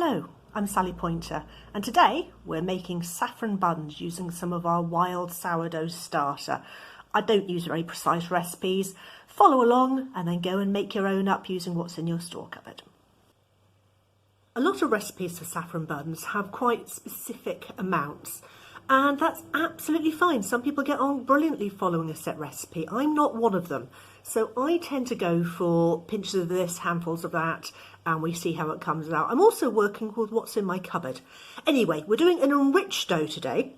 Hello, I'm Sally Pointer, and today we're making saffron buns using some of our wild sourdough starter. I don't use very precise recipes. Follow along and then go and make your own up using what's in your store cupboard. A lot of recipes for saffron buns have quite specific amounts, and that's absolutely fine. Some people get on brilliantly following a set recipe. I'm not one of them. So I tend to go for pinches of this, handfuls of that, and we see how it comes out. I'm also working with what's in my cupboard. Anyway, we're doing an enriched dough today,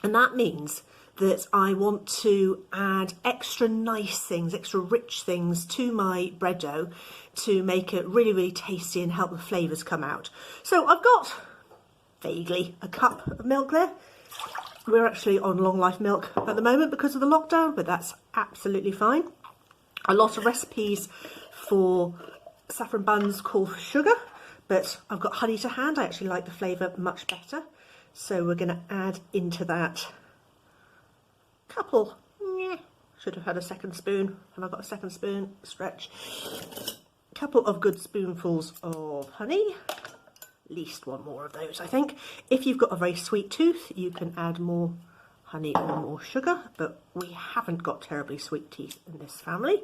and that means that I want to add extra nice things, extra rich things to my bread dough to make it really, really tasty and help the flavours come out. So I've got vaguely a cup of milk there. We're actually on long life milk at the moment because of the lockdown, but that's absolutely fine. A lot of recipes for saffron buns call for sugar, but I've got honey to hand. I actually like the flavour much better. So we're going to add into that couple, should have had a second spoon. Have I got a second spoon? Stretch. Couple of good spoonfuls of honey. At least one more of those, I think. If you've got a very sweet tooth, you can add more honey or more sugar, but we haven't got terribly sweet teeth in this family.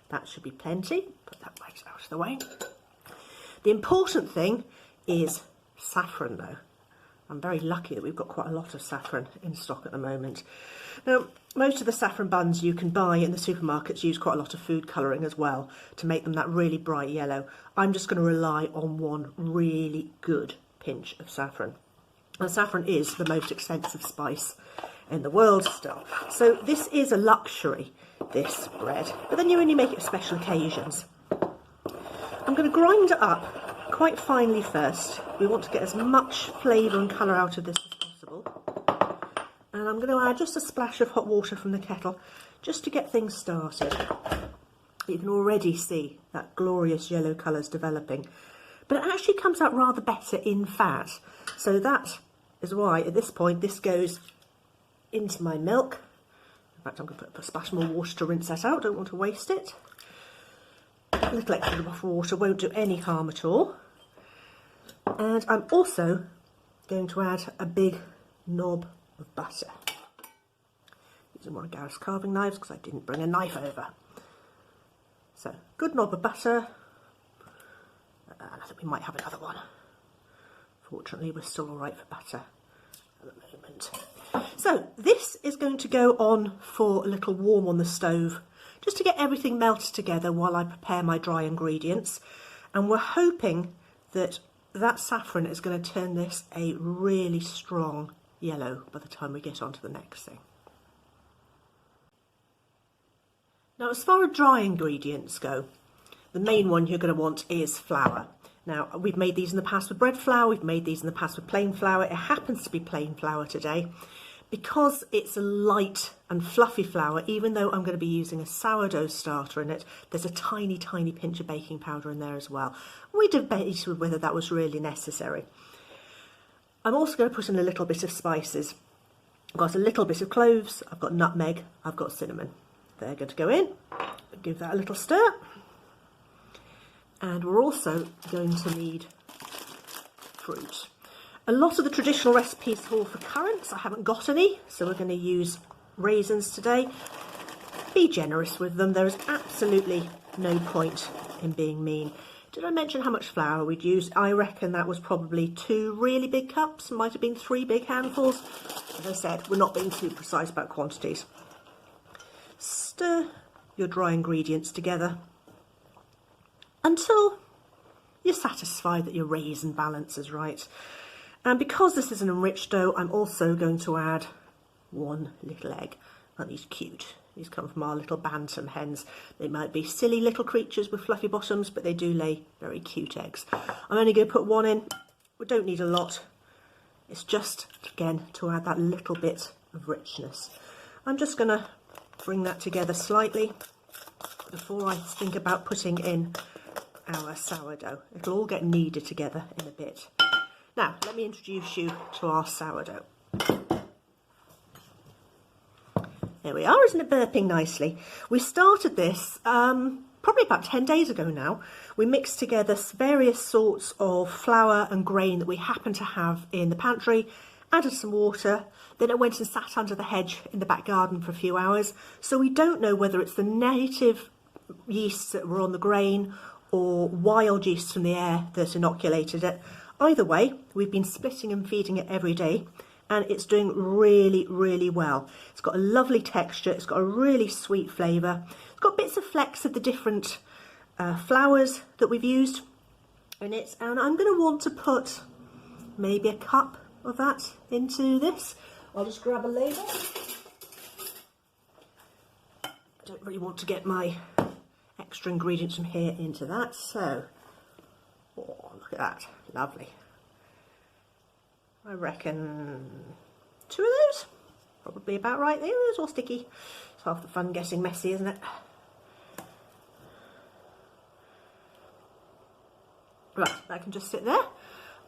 That should be plenty. Put that right out of the way. The important thing is saffron though. I'm very lucky that we've got quite a lot of saffron in stock at the moment. Now, most of the saffron buns you can buy in the supermarkets use quite a lot of food colouring as well to make them that really bright yellow. I'm just going to rely on one really good pinch of saffron. And saffron is the most expensive spice in the world still. So this is a luxury, this bread, but then you only make it for special occasions. I'm going to grind it up quite finely first. We want to get as much flavour and colour out of this as possible. And I'm going to add just a splash of hot water from the kettle just to get things started. You can already see that glorious yellow colours developing, but it actually comes out rather better in fat. So that is why at this point this goes into my milk. In fact, I'm going to put a splash more water to rinse that out. Don't want to waste it. A little extra drop of water won't do any harm at all. And I'm also going to add a big knob of butter. Using one of Gareth's carving knives because I didn't bring a knife over. So, good knob of butter. And I think we might have another one. Fortunately, we're still all right for butter at the moment. So, this is going to go on for a little warm on the stove, just to get everything melted together while I prepare my dry ingredients. And we're hoping that that saffron is going to turn this a really strong yellow by the time we get on to the next thing. Now, as far as dry ingredients go, the main one you're going to want is flour. Now, we've made these in the past with bread flour, we've made these in the past with plain flour. It happens to be plain flour today. Because it's a light and fluffy flour, even though I'm going to be using a sourdough starter in it, there's a tiny, tiny pinch of baking powder in there as well. We debated whether that was really necessary. I'm also going to put in a little bit of spices. I've got a little bit of cloves, I've got nutmeg, I've got cinnamon. They're going to go in. Give that a little stir. And we're also going to need fruit. A lot of the traditional recipes call for currants. I haven't got any, so we're going to use raisins today. Be generous with them. There is absolutely no point in being mean. Did I mention how much flour we'd used? I reckon that was probably 2 really big cups. Might have been 3 big handfuls. As I said, we're not being too precise about quantities. Stir your dry ingredients together until you're satisfied that your raisin balance is right. And because this is an enriched dough, I'm also going to add 1 little egg. Aren't these cute? These come from our little bantam hens. They might be silly little creatures with fluffy bottoms, but they do lay very cute eggs. I'm only going to put 1 in. We don't need a lot. It's just, again, to add that little bit of richness. I'm just going to bring that together slightly before I think about putting in our sourdough. It'll all get kneaded together in a bit. Now, let me introduce you to our sourdough. There we are, isn't it burping nicely? We started this probably about 10 days ago now, we mixed together various sorts of flour and grain that we happen to have in the pantry, added some water, then it went and sat under the hedge in the back garden for a few hours. So we don't know whether it's the native yeasts that were on the grain or wild yeasts from the air that inoculated it. Either way, we've been splitting and feeding it every day, and it's doing really, really well. It's got a lovely texture, it's got a really sweet flavour, it's got bits of flecks of the different flours that we've used in it, and I'm going to want to put maybe a cup of that into this. I'll just grab a label. I don't really want to get my extra ingredients from here into that, so, oh, look at that, lovely. I reckon 2 of those, probably about right. They were all sticky. It's half the fun getting messy, isn't it? Right, that can just sit there.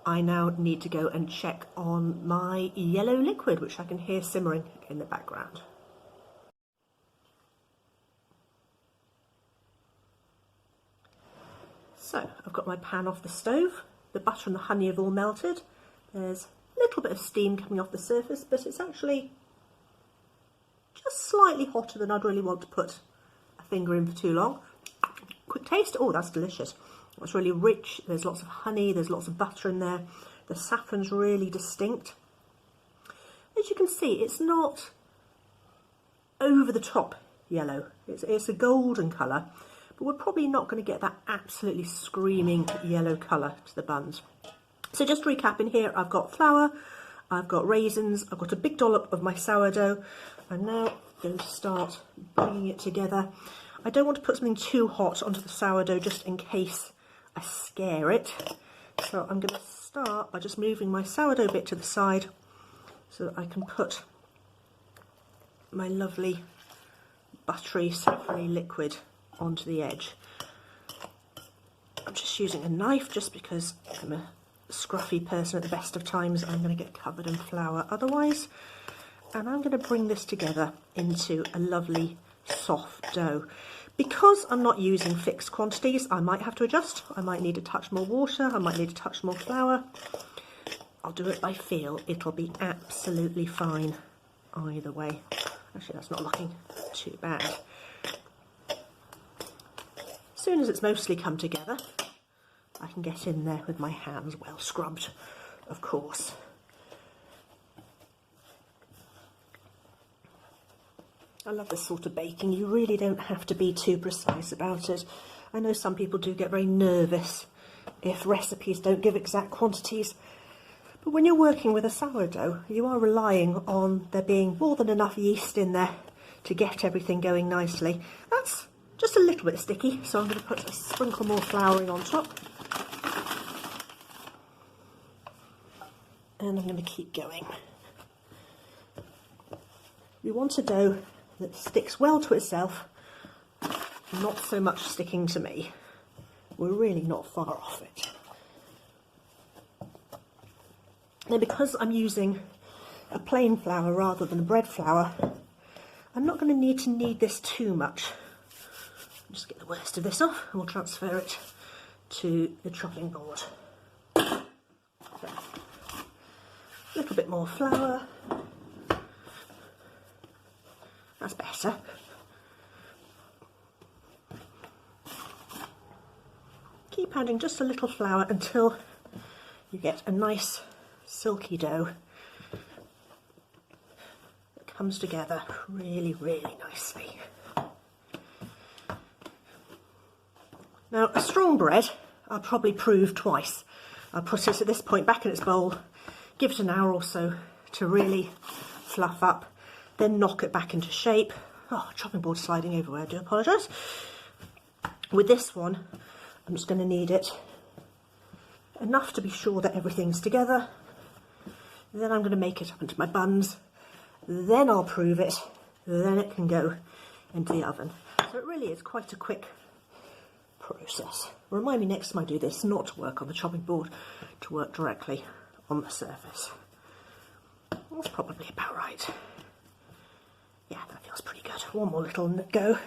I now need to go and check on my yellow liquid, which I can hear simmering in the background. So, I've got my pan off the stove. The butter and the honey have all melted. There's a little bit of steam coming off the surface, but it's actually just slightly hotter than I'd really want to put a finger in for too long. Quick taste. Oh, that's delicious. It's really rich. There's lots of honey, there's lots of butter in there. The saffron's really distinct. As you can see, it's not over the top yellow. It's a golden colour, but we're probably not going to get that absolutely screaming yellow colour to the buns. So just recapping here, I've got flour, I've got raisins, I've got a big dollop of my sourdough. I'm now going to start bringing it together. I don't want to put something too hot onto the sourdough just in case I scare it. So I'm going to start by just moving my sourdough bit to the side so that I can put my lovely buttery saffrony liquid onto the edge. I'm just using a knife just because I'm a scruffy person at the best of times. I'm going to get covered in flour otherwise. And I'm going to bring this together into a lovely soft dough. Because I'm not using fixed quantities, I might have to adjust. I might need a touch more water, I might need a touch more flour. I'll do it by feel. It'll be absolutely fine either way. Actually, that's not looking too bad. As soon as it's mostly come together, I can get in there with my hands well scrubbed, of course. I love this sort of baking. You really don't have to be too precise about it. I know some people do get very nervous if recipes don't give exact quantities. But when you're working with a sourdough, you are relying on there being more than enough yeast in there to get everything going nicely. That's just a little bit sticky, so I'm going to put a sprinkle more flouring on top. And I'm going to keep going. We want a dough that sticks well to itself, not so much sticking to me. We're really not far off it. Now, because I'm using a plain flour rather than a bread flour, I'm not going to need to knead this too much. Just get the worst of this off and we'll transfer it to the chopping board. So, a little bit more flour. That's better. Keep adding just a little flour until you get a nice silky dough that comes together really, really nicely. Now, a strong bread I'll probably prove twice. I'll put it at this point back in its bowl, give it an hour or so to really fluff up, then knock it back into shape. Oh, chopping board sliding everywhere, I do apologise. With this one, I'm just going to knead it enough to be sure that everything's together. Then I'm going to make it up into my buns. Then I'll prove it. Then it can go into the oven. So it really is quite a quick process. Remind me next time I do this not to work on the chopping board, to work directly on the surface. That's probably about right. Yeah, that feels pretty good. One more little go.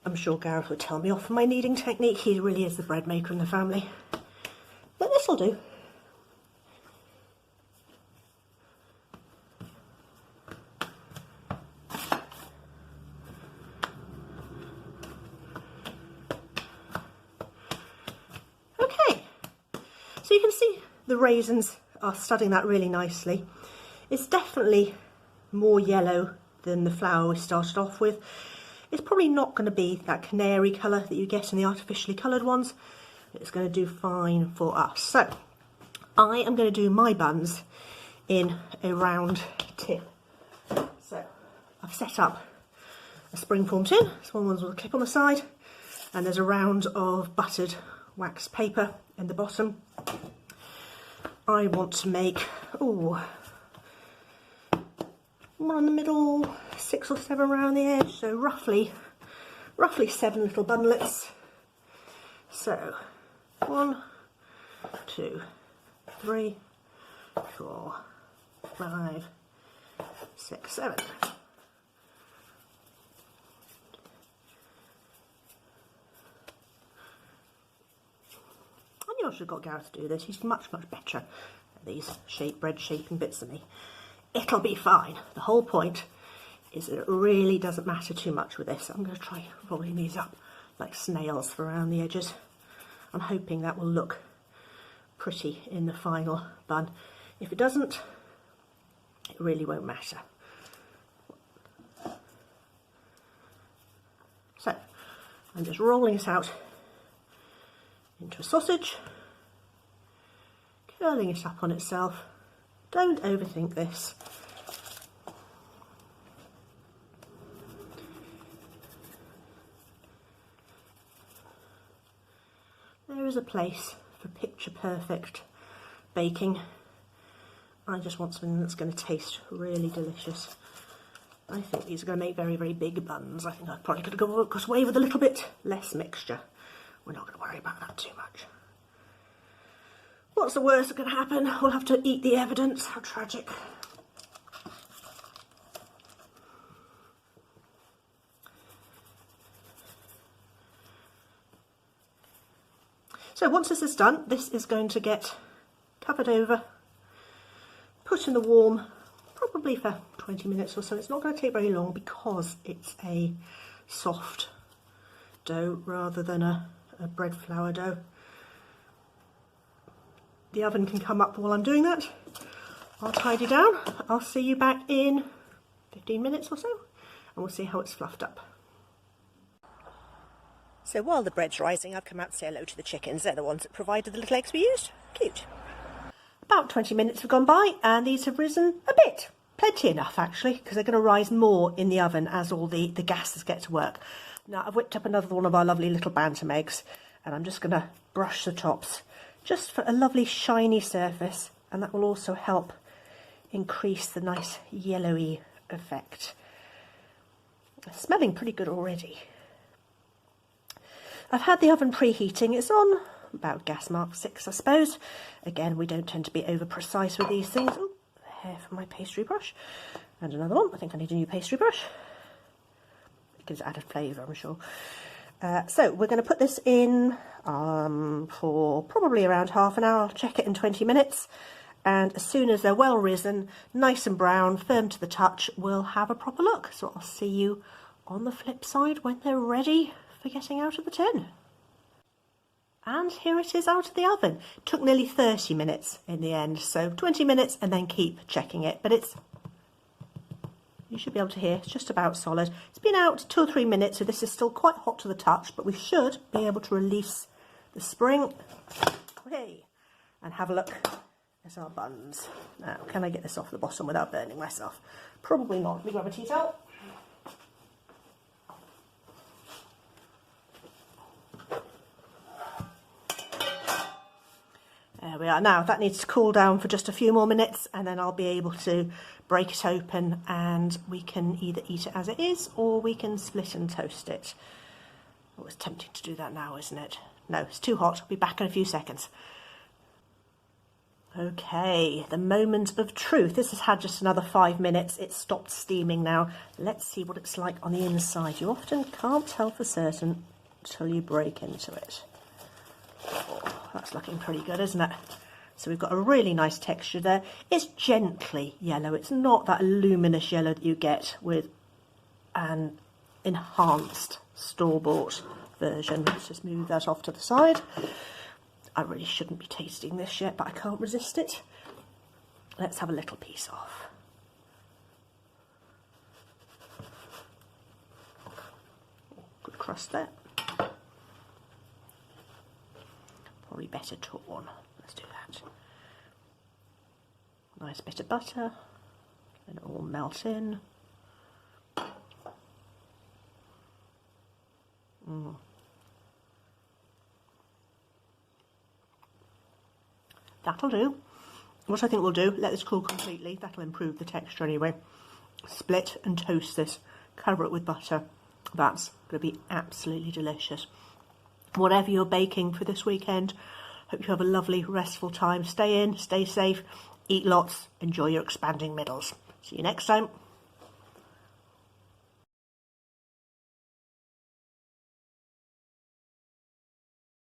I'm sure Gareth would tell me off for my kneading technique. He really is the bread maker in the family. But this'll do. Okay, so you can see the raisins are studding that really nicely. It's definitely more yellow than the flour we started off with. It's probably not going to be that canary colour that you get in the artificially coloured ones. It's going to do fine for us. So I am going to do my buns in a round tin. So I've set up a springform tin, small ones with a clip on the side, and there's a round of buttered wax paper in the bottom. I want to make, one in the middle, 6 or 7 around the edge, so roughly 7 little bunlets. So 1, 2, 3, 4, 5, 6, 7. I knew I should have got Gareth to do this. He's much better at these bread shaping bits than me. It'll be fine. The whole point is that it really doesn't matter too much with this. I'm going to try rolling these up like snails for around the edges. I'm hoping that will look pretty in the final bun. If it doesn't, it really won't matter. So I'm just rolling it out into a sausage, curling it up on itself. Don't overthink this. There is a place for picture perfect baking. I just want something that's going to taste really delicious. I think these are going to make very big buns. I think I probably could have got away with a little bit less mixture. We're not going to worry about that too much. What's the worst that can happen? We'll have to eat the evidence. How tragic. So once this is done, this is going to get covered over, put in the warm, probably for 20 minutes or so. It's not going to take very long because it's a soft dough rather than a bread flour dough. The oven can come up while I'm doing that. I'll tidy down. I'll see you back in 15 minutes or so, and we'll see how it's fluffed up. So while the bread's rising, I've come out to say hello to the chickens. They're the ones that provided the little eggs we used. Cute. About 20 minutes have gone by, and these have risen a bit. Plenty enough, actually, because they're going to rise more in the oven as all the gases get to work. Now, I've whipped up another one of our lovely little bantam eggs, and I'm just going to brush the tops just for a lovely shiny surface, and that will also help increase the nice yellowy effect. It's smelling pretty good already. I've had the oven preheating. It's on about gas mark 6, I suppose. Again, we don't tend to be over precise with these things. Oh, hair from my pastry brush. And another one. I think I need a new pastry brush. It gives added flavour, I'm sure. So we're going to put this in for probably around half an hour. I'll check it in 20 minutes. And as soon as they're well risen, nice and brown, firm to the touch, we'll have a proper look. So I'll see you on the flip side when they're ready for getting out of the tin. And here it is out of the oven. It took nearly 30 minutes in the end. So 20 minutes and then keep checking it. But you should be able to hear, it's just about solid. It's been out 2 or 3 minutes, so this is still quite hot to the touch, but we should be able to release the spring. Hey, and have a look at our buns. Now, can I get this off the bottom without burning myself? Probably not. Let me grab a tea towel. There we are. Now that needs to cool down for just a few more minutes, and then I'll be able to break it open and we can either eat it as it is or we can split and toast it. Oh, it's tempting to do that now, isn't it? No, it's too hot. I'll be back in a few seconds. Okay, the moment of truth. This has had just another 5 minutes. It's stopped steaming now. Let's see what it's like on the inside. You often can't tell for certain until you break into it. Oh, that's looking pretty good, isn't it? So we've got a really nice texture there. It's gently yellow. It's not that luminous yellow that you get with an enhanced store-bought version. Let's just move that off to the side. I really shouldn't be tasting this yet, but I can't resist it. Let's have a little piece off. Good crust there. Probably better torn. Let's do that. Nice bit of butter. Let it all melt in. That'll do. What I think we'll do, let this cool completely. That'll improve the texture anyway. Split and toast this. Cover it with butter. That's going to be absolutely delicious. Whatever you're baking for this weekend, hope you have a lovely, restful time. Stay in, stay safe, eat lots, enjoy your expanding middles. See you next time.